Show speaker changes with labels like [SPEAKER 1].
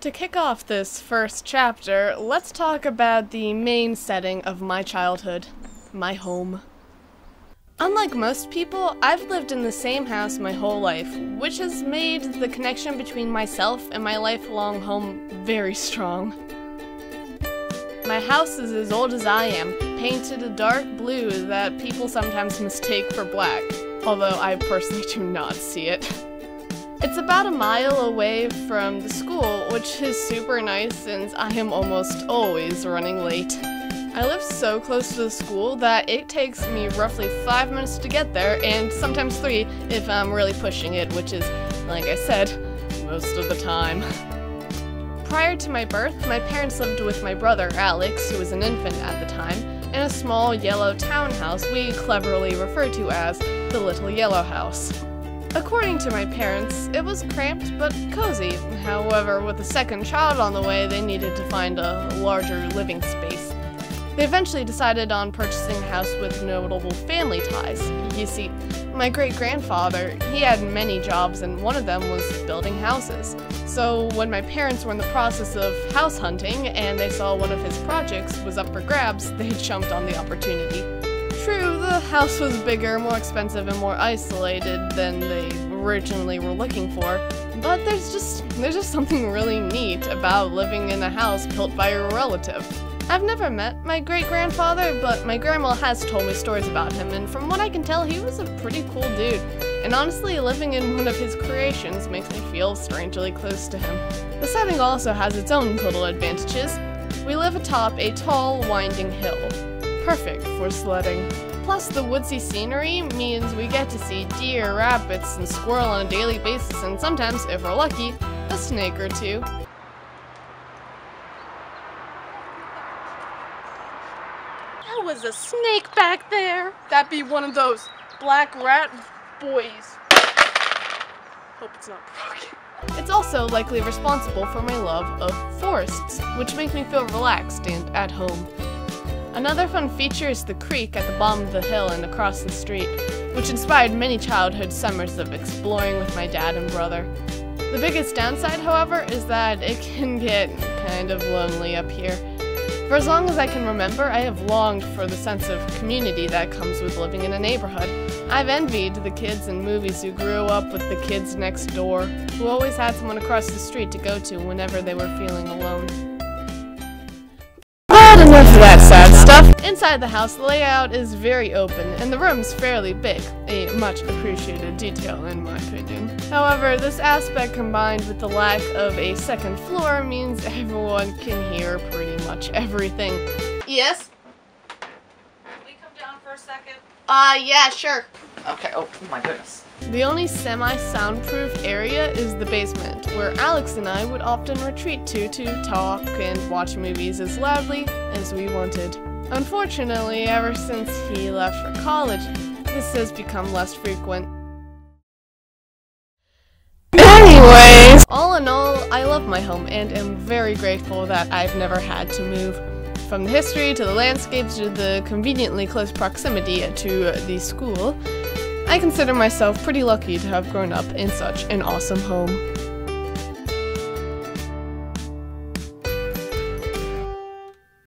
[SPEAKER 1] To kick off this first chapter, let's talk about the main setting of my childhood, my home. Unlike most people, I've lived in the same house my whole life, which has made the connection between myself and my lifelong home very strong. My house is as old as I am, painted a dark blue that people sometimes mistake for black, although I personally do not see it. It's about a mile away from the school, which is super nice since I am almost always running late. I live so close to the school that it takes me roughly 5 minutes to get there, and sometimes 3 if I'm really pushing it, which is, like I said, most of the time. Prior to my birth, my parents lived with my brother, Alex, who was an infant at the time, in a small yellow townhouse we cleverly refer to as the Little Yellow House. According to my parents, it was cramped but cozy. However, with a second child on the way, they needed to find a larger living space. They eventually decided on purchasing a house with notable family ties. You see, my great-grandfather, he had many jobs, and one of them was building houses. So when my parents were in the process of house hunting and they saw one of his projects was up for grabs, they jumped on the opportunity. True, the house was bigger, more expensive, and more isolated than they originally were looking for, but there's just something really neat about living in a house built by a relative. I've never met my great-grandfather, but my grandma has told me stories about him, and from what I can tell, he was a pretty cool dude. And honestly, living in one of his creations makes me feel strangely close to him. The setting also has its own little advantages. We live atop a tall, winding hill. Perfect for sledding. Plus, the woodsy scenery means we get to see deer, rabbits, and squirrel on a daily basis, and sometimes, if we're lucky, a snake or two. That was a snake back there! That'd be one of those black rat boys. Hope it's not broken. It's also likely responsible for my love of forests, which make me feel relaxed and at home. Another fun feature is the creek at the bottom of the hill and across the street, which inspired many childhood summers of exploring with my dad and brother. The biggest downside, however, is that it can get kind of lonely up here. For as long as I can remember, I have longed for the sense of community that comes with living in a neighborhood. I've envied the kids in movies who grew up with the kids next door, who always had someone across the street to go to whenever they were feeling alone. Enough of that sad stuff. Inside the house, the layout is very open, and the room's fairly big, a much appreciated detail in my opinion. However, this aspect combined with the lack of a second floor means everyone can hear pretty much everything. Yes?
[SPEAKER 2] Can we come down for a second?
[SPEAKER 1] Yeah, sure.
[SPEAKER 2] Okay, oh my goodness.
[SPEAKER 1] The only semi-soundproof area is the basement, where Alex and I would often retreat to talk and watch movies as loudly as we wanted. Unfortunately, ever since he left for college, this has become less frequent. Anyways, all in all, I love my home and am very grateful that I've never had to move. From the history to the landscapes to the conveniently close proximity to the school, I consider myself pretty lucky to have grown up in such an awesome home.